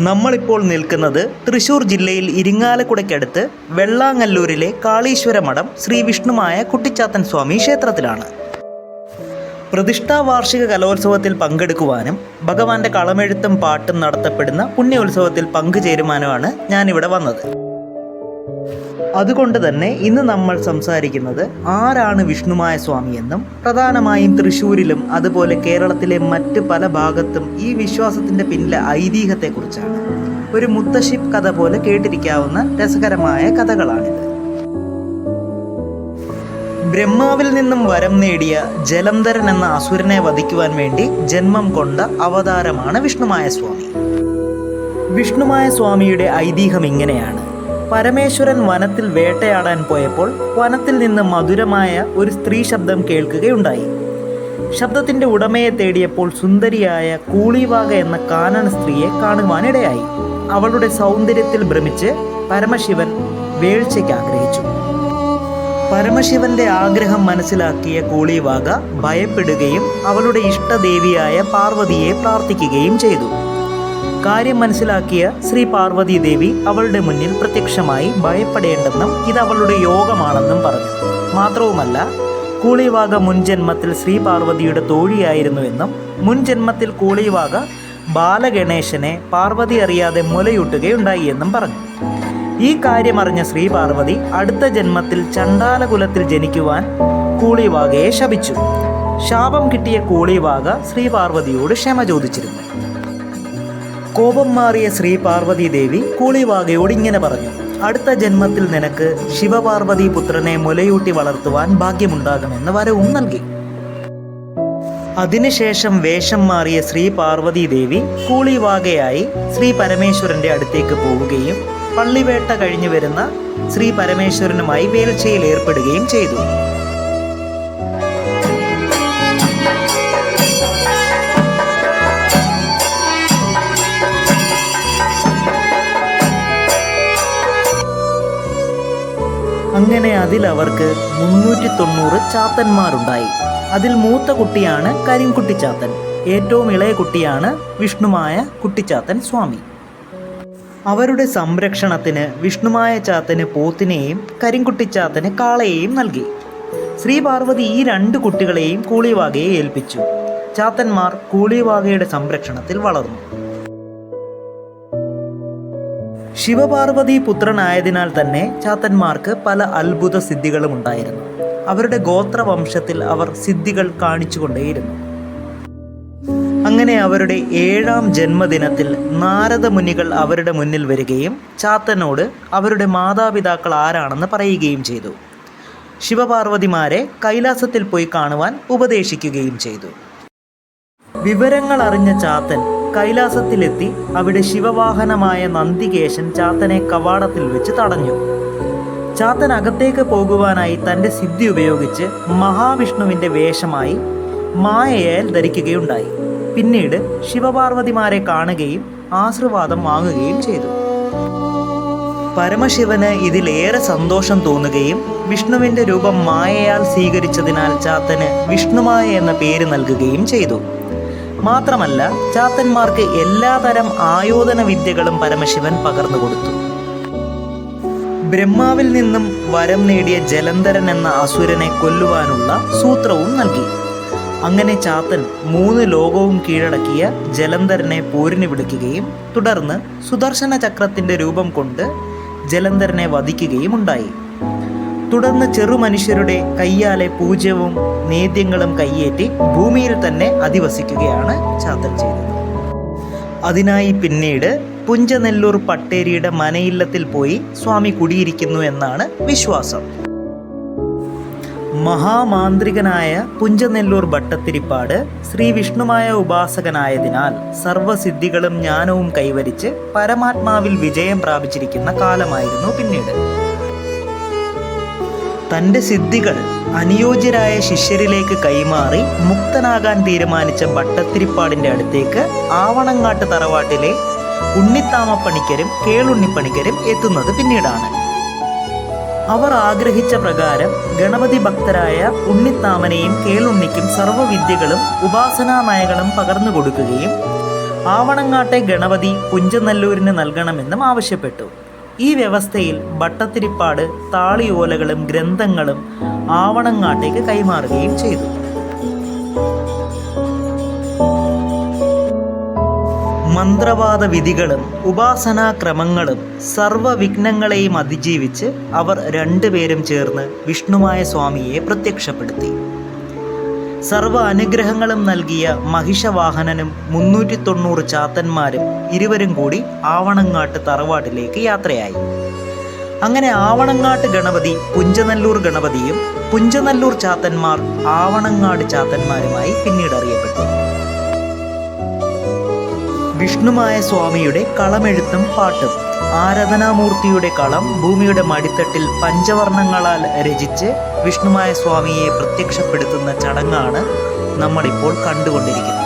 നമ്മളിപ്പോൾ നിൽക്കുന്നത് തൃശ്ശൂർ ജില്ലയിൽ ഇരിങ്ങാലക്കുടയ്ക്കടുത്ത് വെള്ളാങ്ങല്ലൂരിലെ കാളീശ്വര മഠം ശ്രീ വിഷ്ണുമായ കുട്ടിച്ചാത്തൻ സ്വാമി ക്ഷേത്രത്തിലാണ്. പ്രതിഷ്ഠാ വാർഷിക കലോത്സവത്തിൽ പങ്കെടുക്കുവാനും ഭഗവാന്റെ കളമെഴുത്തും പാട്ടും നടത്തപ്പെടുന്ന പുണ്യോത്സവത്തിൽ പങ്കുചേരുവാനുമാണ് ഞാനിവിടെ വന്നത്. അതുകൊണ്ട് തന്നെ ഇന്ന് നമ്മൾ സംസാരിക്കുന്നത് ആരാണ് വിഷ്ണുമായ സ്വാമി എന്നും പ്രധാനമായും തൃശ്ശൂരിലും അതുപോലെ കേരളത്തിലെ മറ്റ് പല ഭാഗത്തും ഈ വിശ്വാസത്തിൻ്റെ പിന്നിലെ ഐതിഹ്യത്തെക്കുറിച്ചാണ്. ഒരു മുത്തശ്ശി കഥ പോലെ കേട്ടിരിക്കാവുന്ന രസകരമായ കഥകളാണിത്. ബ്രഹ്മാവിൽ നിന്നും വരം നേടിയ ജലന്ധരൻ എന്ന അസുരനെ വധിക്കുവാൻ വേണ്ടി ജന്മം കൊണ്ട അവതാരമാണ് വിഷ്ണുമായ സ്വാമി. വിഷ്ണുമായ സ്വാമിയുടെ ഐതിഹ്യം ഇങ്ങനെയാണ്. പരമേശ്വരൻ വനത്തിൽ വേട്ടയാടാൻ പോയപ്പോൾ വനത്തിൽ നിന്ന് മധുരമായ ഒരു സ്ത്രീ ശബ്ദം കേൾക്കുകയുണ്ടായി. ശബ്ദത്തിൻ്റെ ഉടമയെ തേടിയപ്പോൾ സുന്ദരിയായ കൂളിവാക എന്ന കാനന സ്ത്രീയെ കാണുവാനിടയായി. അവളുടെ സൗന്ദര്യത്തിൽ ഭ്രമിച്ച് പരമശിവൻ വേഴ്ചയ്ക്ക് ആഗ്രഹിച്ചു. പരമശിവന്റെ ആഗ്രഹം മനസ്സിലാക്കിയ കൂളിവാക ഭയപ്പെടുകയും അവളുടെ ഇഷ്ടദേവിയായ പാർവതിയെ പ്രാർത്ഥിക്കുകയും ചെയ്തു. കാര്യം മനസ്സിലാക്കിയ ശ്രീ പാർവതി ദേവി അവളുടെ മുന്നിൽ പ്രത്യക്ഷമായി ഭയപ്പെടേണ്ടെന്നും ഇത് അവളുടെ യോഗമാണെന്നും പറഞ്ഞു. മാത്രവുമല്ല, കൂളിവാക മുൻജന്മത്തിൽ ശ്രീ പാർവതിയുടെ തോഴിയായിരുന്നുവെന്നും മുൻജന്മത്തിൽ കൂളിവാക ബാലഗണേശനെ പാർവതി അറിയാതെ മുലയൂട്ടുകയുണ്ടായി എന്നും പറഞ്ഞു. ഈ കാര്യമറിഞ്ഞ ശ്രീ പാർവതി അടുത്ത ജന്മത്തിൽ ചണ്ഡാലകുലത്തിൽ ജനിക്കുവാൻ കൂളിവാകയെ ശപിച്ചു. ശാപം കിട്ടിയ കൂളിവാക ശ്രീ പാർവതിയോട് ക്ഷമ ചോദിച്ചിരുന്നു. കോപം മാറിയ ശ്രീ പാർവതി ദേവി കൂളിവാകയോട് ഇങ്ങനെ പറഞ്ഞു: അടുത്ത ജന്മത്തിൽ നിനക്ക് ശിവപാർവതി പുത്രനെ മുലയൂട്ടി വളർത്തുവാൻ ഭാഗ്യമുണ്ടാകുമെന്ന് വരവും നൽകി. അതിനുശേഷം വേഷം മാറിയ ശ്രീ പാർവതി ദേവി കൂളിവാകയായി ശ്രീ പരമേശ്വരന്റെ അടുത്തേക്ക് പോവുകയും പള്ളിവേട്ട കഴിഞ്ഞു വരുന്ന ശ്രീ പരമേശ്വരനുമായി വേൽച്ചയിൽ ഏർപ്പെടുകയും ചെയ്തു. അങ്ങനെ അതിലവർക്ക് 390 ചാത്തന്മാരുണ്ടായി. അതിൽ മൂത്ത കുട്ടിയാണ് കരിങ്കുട്ടിച്ചാത്തൻ. ഏറ്റവും ഇളയ കുട്ടിയാണ് വിഷ്ണുമായ കുട്ടിച്ചാത്തൻ സ്വാമി. അവരുടെ സംരക്ഷണത്തിന് വിഷ്ണുമായ ചാത്തന് പോത്തിനെയും കരിങ്കുട്ടിച്ചാത്തന് കാളയെയും നൽകി. ശ്രീ പാർവതി ഈ 2 കുട്ടികളെയും കൂളിവാകയെ ഏൽപ്പിച്ചു. ചാത്തന്മാർ കൂളിവാകയുടെ സംരക്ഷണത്തിൽ വളർന്നു. ശിവപാർവതി പുത്രനായതിനാൽ തന്നെ ചാത്തന്മാർക്ക് പല അത്ഭുത സിദ്ധികളും ഉണ്ടായിരുന്നു. അവരുടെ ഗോത്രവംശത്തിൽ അവർ സിദ്ധികൾ കാണിച്ചുകൊണ്ടേയിരുന്നു. അങ്ങനെ അവരുടെ 7ാം ജന്മദിനത്തിൽ നാരദ മുനികൾ അവരുടെ മുന്നിൽ വരികയും ചാത്തനോട് അവരുടെ മാതാപിതാക്കൾ ആരാണെന്ന് പറയുകയും ചെയ്തു. ശിവപാർവതിമാരെ കൈലാസത്തിൽ പോയി കാണുവാൻ ഉപദേശിക്കുകയും ചെയ്തു. വിവരങ്ങൾ അറിഞ്ഞ ചാത്തൻ കൈലാസത്തിലെത്തി അവിടെ ശിവവാഹനമായ നന്ദികേശൻ ചാത്തനെ കവാടത്തിൽ വെച്ച് തടഞ്ഞു. ചാത്തൻ അകത്തേക്ക് പോകുവാനായി തൻ്റെ സിദ്ധി ഉപയോഗിച്ച് മഹാവിഷ്ണുവിൻ്റെ വേഷമായി മായയാൽ ധരിക്കുകയുണ്ടായി. പിന്നീട് ശിവപാർവതിമാരെ കാണുകയും ആശീർവാദം വാങ്ങുകയും ചെയ്തു. പരമശിവന് ഇതിലേറെ സന്തോഷം തോന്നുകയും വിഷ്ണുവിൻ്റെ രൂപം മായയാൽ സ്വീകരിച്ചതിനാൽ ചാത്തന് വിഷ്ണുമായ എന്ന പേര് നൽകുകയും ചെയ്തു. മാത്രമല്ല, ചാത്തന്മാർക്ക് എല്ലാതരം ആയോധന വിദ്യകളും പരമശിവൻ പകർന്നു കൊടുത്തു. ബ്രഹ്മാവിൽ നിന്നും വരം നേടിയ ജലന്ധരൻ എന്ന അസുരനെ കൊല്ലുവാനുള്ള സൂത്രവും നൽകി. അങ്ങനെ ചാത്തൻ 3 ലോകവും കീഴടക്കിയ ജലന്ധരനെ പോരിന് വിളിക്കുകയും തുടർന്ന് സുദർശന ചക്രത്തിൻ്റെ രൂപം കൊണ്ട് ജലന്ധരനെ വധിക്കുകയും ഉണ്ടായി. തുടർന്ന് ചെറുമനുഷ്യരുടെ കയ്യാലെ പൂജ്യവും നേദ്യങ്ങളും കയ്യേറ്റി ഭൂമിയിൽ തന്നെ അധിവസിക്കുകയാണ് ചാത്തൻ ചെയ്തത്. അതിനായി പിന്നീട് പുഞ്ചനെല്ലൂർ പട്ടേരിയുടെ മനയില്ലത്തിൽ പോയി സ്വാമി കുടിയിരിക്കുന്നു എന്നാണ് വിശ്വാസം. മഹാമാന്ത്രികനായ പുഞ്ചനെല്ലൂർ ഭട്ടത്തിരിപ്പാട് ശ്രീ വിഷ്ണുമായ ഉപാസകനായതിനാൽ സർവസിദ്ധികളും ജ്ഞാനവും കൈവരിച്ച് പരമാത്മാവിൽ വിജയം പ്രാപിച്ചിരിക്കുന്ന കാലമായിരുന്നു പിന്നീട്. തൻ്റെ സിദ്ധികൾ അനുയോജ്യരായ ശിഷ്യരിലേക്ക് കൈമാറി മുക്തനാകാൻ തീരുമാനിച്ച ഭട്ടത്തിരിപ്പാടിൻ്റെ അടുത്തേക്ക് ആവണങ്ങാട്ട് തറവാട്ടിലെ ഉണ്ണിത്താമപ്പണിക്കരും കേളുണ്ണിപ്പണിക്കരും എത്തുന്നത് പിന്നീടാണ്. അവർ ആഗ്രഹിച്ച പ്രകാരം ഗണപതി ഭക്തരായ ഉണ്ണിത്താമനെയും കേളുണ്ണിക്കും സർവ്വവിദ്യകളും ഉപാസനാമയങ്ങളും പകർന്നു കൊടുക്കുകയും ആവണങ്ങാട്ടെ ഗണപതി പുഞ്ചനല്ലൂരിന് നൽകണമെന്നും ആവശ്യപ്പെട്ടു. ഈ വ്യവസ്ഥയിൽ ഭട്ടത്തിരിപ്പാട് താളിയോലകളും ഗ്രന്ഥങ്ങളും ആവണങ്ങാട്ടേക്ക് കൈമാറുകയും ചെയ്തു. മന്ത്രവാദ വിധികളും ഉപാസനാക്രമങ്ങളും സർവവിഘ്നങ്ങളെയും അതിജീവിച്ച് അവർ രണ്ടുപേരും ചേർന്ന് വിഷ്ണുമായ സ്വാമിയെ പ്രത്യക്ഷപ്പെടുത്തി. സർവ അനുഗ്രഹങ്ങളും നൽകിയ മഹിഷവാഹനനും 390 ചാത്തന്മാരും ഇരുവരും കൂടി ആവണങ്ങാട്ട് തറവാട്ടിലേക്ക് യാത്രയായി. അങ്ങനെ ആവണങ്ങാട്ട് ഗണപതി പുഞ്ചനല്ലൂർ ഗണപതിയും പുഞ്ചനല്ലൂർ ചാത്തന്മാർ ആവണങ്ങാട് ചാത്തന്മാരുമായി പിന്നീട് അറിയപ്പെട്ടു. വിഷ്ണുമായ സ്വാമിയുടെ കളമെഴുത്തും പാട്ടും. ആരാധനാമൂർത്തിയുടെ കളം ഭൂമിയുടെ മടിത്തട്ടിൽ പഞ്ചവർണ്ണങ്ങളാൽ രചിച്ച് വിഷ്ണുമായ സ്വാമിയെ പ്രത്യക്ഷപ്പെടുത്തുന്ന ചടങ്ങാണ് നമ്മളിപ്പോൾ കണ്ടുകൊണ്ടിരിക്കുന്നത്.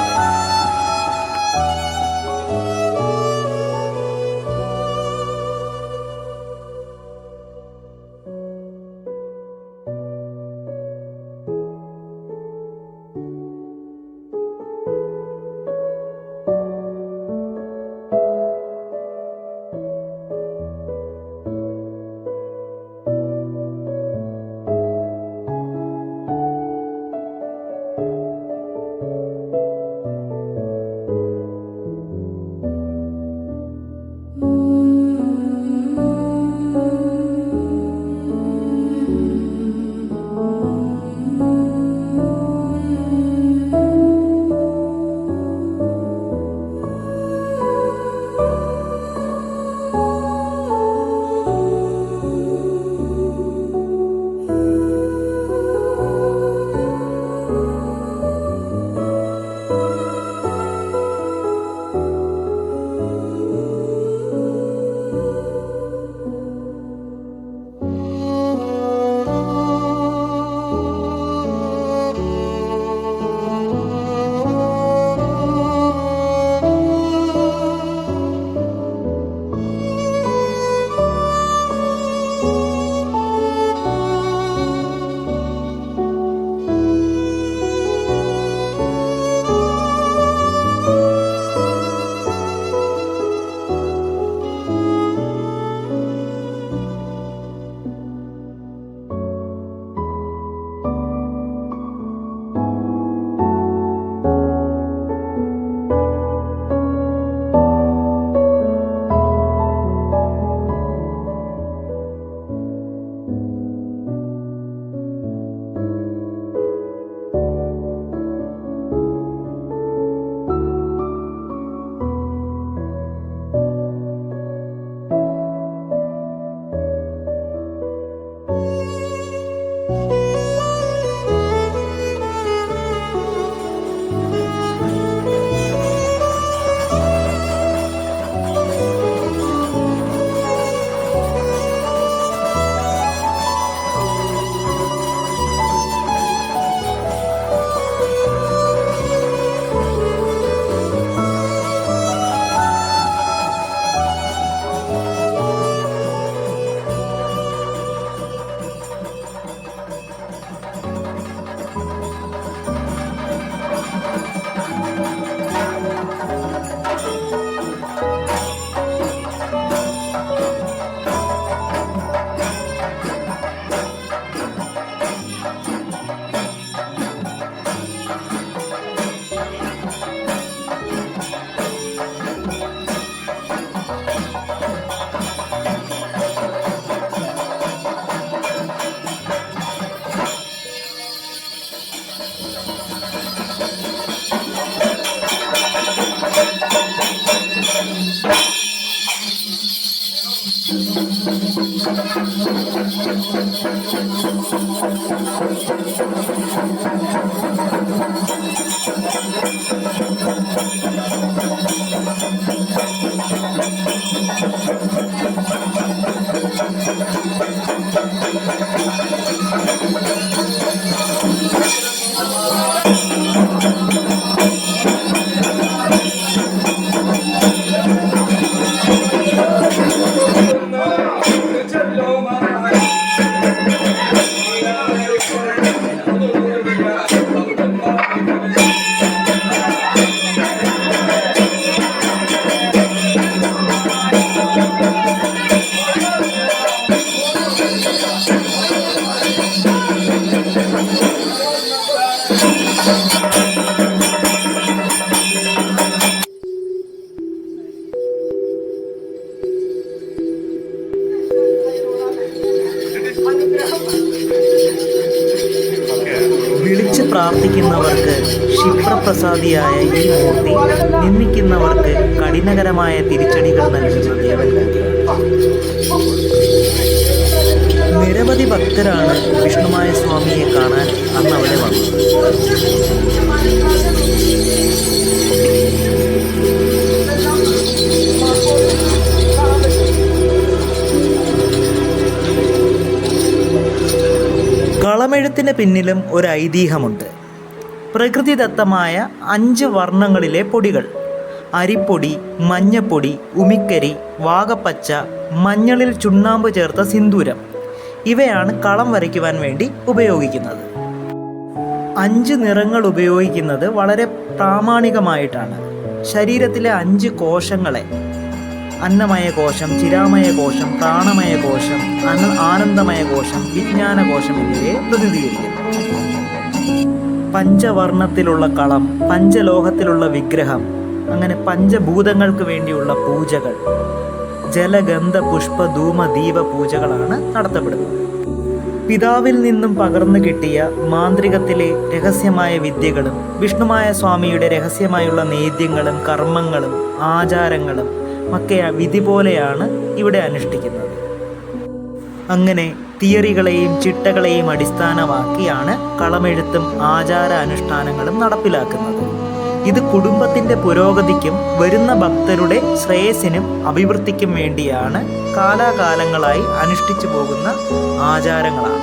വിളിച്ച് പ്രാർത്ഥിക്കുന്നവർക്ക് ക്ഷിപ്രപ്രസാദിയായ ഈ മൂർത്തി നിന്ദിക്കുന്നവർക്ക് കഠിനകരമായ തിരിച്ചടികൾ നൽകുന്ന ദേവൻ കൂടിയാണ്. നിരവധി ഭക്തരാണ് വിഷ്ണുമായ സ്വാമിയെ കാണാൻ അന്ന് അവിടെ വന്നത്. കളമെഴുത്തിന് പിന്നിലും ഒരു ഐതിഹ്യമുണ്ട്. പ്രകൃതിദത്തമായ 5 വർണ്ണങ്ങളിലെ പൊടികൾ, അരിപ്പൊടി, മഞ്ഞപ്പൊടി, ഉമിക്കരി, വാകപ്പച്ച, മഞ്ഞളിൽ ചുണ്ണാമ്പ് ചേർത്ത സിന്ദൂരം, ഇവയാണ് കളം വരയ്ക്കുവാൻ വേണ്ടി ഉപയോഗിക്കുന്നത്. 5 നിറങ്ങൾ ഉപയോഗിക്കുന്നത് വളരെ പ്രാമാണികമായിട്ടാണ്. ശരീരത്തിലെ 5 കോശങ്ങളെ, അന്നമയ കോശം, ചിരാമയ കോശം, പ്രാണമയ കോശം, ആനന്ദമയ കോശം, വിജ്ഞാന കോശം എന്നിവയെ പ്രതിനിധീകരിക്കുന്നു. പഞ്ചവർണ്ണത്തിലുള്ള കളം, പഞ്ചലോഹത്തിലുള്ള വിഗ്രഹം, അങ്ങനെ പഞ്ചഭൂതങ്ങൾക്ക് വേണ്ടിയുള്ള പൂജകൾ, ജലഗന്ധ പുഷ്പ ധൂമ ദീപ പൂജകളാണ് നടത്തപ്പെടുന്നത്. പിതാവിൽ നിന്നും പകർന്നു കിട്ടിയ മാന്ത്രികത്തിലെ രഹസ്യമായ വിദ്യകളും വിഷ്ണുമായ സ്വാമിയുടെ രഹസ്യമായുള്ള നേദ്യങ്ങളും കർമ്മങ്ങളും ആചാരങ്ങളും ഒക്കെ വിധി പോലെയാണ് ഇവിടെ അനുഷ്ഠിക്കുന്നത്. അങ്ങനെ തിയറികളെയും ചിട്ടകളെയും അടിസ്ഥാനമാക്കിയാണ് കളമെഴുത്തും ആചാര അനുഷ്ഠാനങ്ങളും നടപ്പിലാക്കുന്നത്. ഇത് കുടുംബത്തിൻ്റെ പുരോഗതിക്കും വരുന്ന ഭക്തരുടെ ശ്രേയസ്സിനും അഭിവൃദ്ധിക്കും വേണ്ടിയാണ് കാലാകാലങ്ങളായി അനുഷ്ഠിച്ചു പോകുന്ന ആചാരങ്ങളാണ്.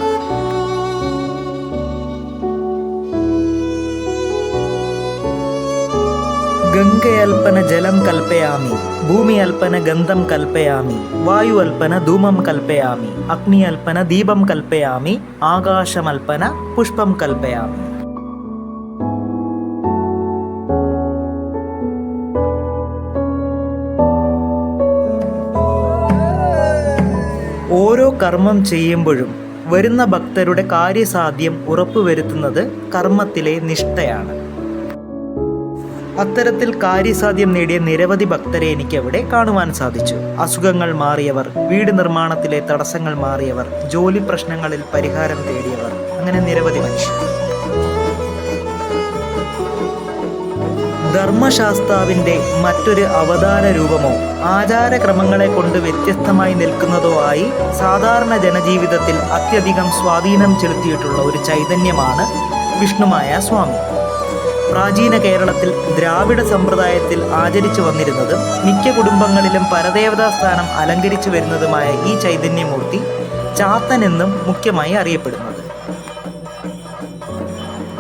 ഗംഗയൽപ്പന ജലം കൽപ്പയാമി, ഭൂമി അൽപ്പന ഗന്ധം കൽപ്പയാമി, വായു അൽപ്പന ധൂമം കൽപ്പയാമി, അഗ്നി അൽപ്പന ദീപം കൽപ്പയാമി, ആകാശമൽപ്പന പുഷ്പം കൽപ്പയാമി. ഓരോ കർമ്മം ചെയ്യുമ്പോഴും വരുന്ന ഭക്തരുടെ കാര്യസാധ്യം ഉറപ്പുവരുത്തുന്നത് കർമ്മത്തിലെ നിഷ്ഠയാണ്. അത്തരത്തിൽ കാര്യസാധ്യം നേടിയ നിരവധി ഭക്തരെ എനിക്കവിടെ കാണുവാൻ സാധിച്ചു. അസുഖങ്ങൾ മാറിയവർ, വീട് നിർമ്മാണത്തിലെ തടസ്സങ്ങൾ മാറിയവർ, ജോലി പ്രശ്നങ്ങളിൽ പരിഹാരം തേടിയവർ, അങ്ങനെ നിരവധി മനുഷ്യർ. ധർമ്മശാസ്താവിൻ്റെ മറ്റൊരു അവതാര രൂപമോ ആചാരക്രമങ്ങളെ കൊണ്ട് വ്യത്യസ്തമായി നിൽക്കുന്നതോ ആയി സാധാരണ ജനജീവിതത്തിൽ അത്യധികം സ്വാധീനം ചെലുത്തിയിട്ടുള്ള ഒരു ചൈതന്യമാണ് വിഷ്ണുമായ സ്വാമി. പ്രാചീന കേരളത്തിൽ ദ്രാവിഡ സമ്പ്രദായത്തിൽ ആചരിച്ചു വന്നിരുന്നതും മിക്ക കുടുംബങ്ങളിലും പരദേവതാ സ്ഥാനം അലങ്കരിച്ചു വരുന്നതുമായ ഈ ചൈതന്യമൂർത്തി ചാത്തൻ എന്നും മുഖ്യമായി അറിയപ്പെടുന്നത്.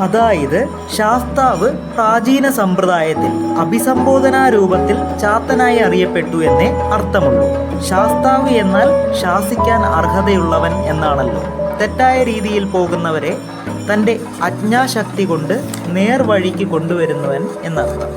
അതായത് ശാസ്താവ് പ്രാചീന സമ്പ്രദായത്തിൽ അഭിസംബോധനാ രൂപത്തിൽ ചാത്തനായി അറിയപ്പെട്ടു എന്നേ അർത്ഥമുള്ളൂ. ശാസ്താവ് എന്നാൽ ശാസിക്കാൻ അർഹതയുള്ളവൻ എന്നാണല്ലോ. തെറ്റായ രീതിയിൽ പോകുന്നവരെ തൻ്റെ അജ്ഞാശക്തി കൊണ്ട് നേർവഴിക്ക് കൊണ്ടുവരുന്നവൻ എന്നർത്ഥം.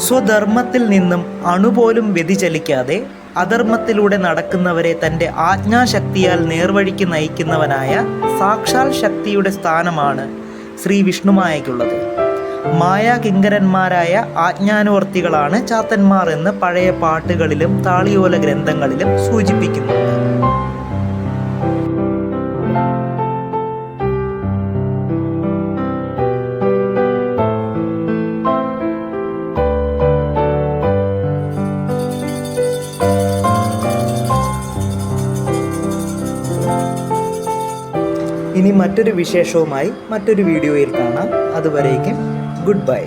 സ്വധർമ്മത്തിൽ നിന്നും അണുപോലും വ്യതിചലിക്കാതെ അധർമ്മത്തിലൂടെ നടക്കുന്നവരെ തൻ്റെ ആജ്ഞാശക്തിയാൽ നേർവഴിക്ക് നയിക്കുന്നവനായ സാക്ഷാൽ ശക്തിയുടെ സ്ഥാനമാണ് ശ്രീ വിഷ്ണുമായയ്ക്കുള്ളത്. മായാകിങ്കരന്മാരായ ആജ്ഞാനുവർത്തികളാണ് ചാത്തന്മാർ എന്ന് പഴയ പാട്ടുകളിലും താളിയോല ഗ്രന്ഥങ്ങളിലും സൂചിപ്പിക്കുന്നുണ്ട്. ഇനി മറ്റൊരു വിശേഷവുമായി മറ്റൊരു വീഡിയോയിൽ കാണാം. അതുവരേക്കും ഗുഡ് ബൈ.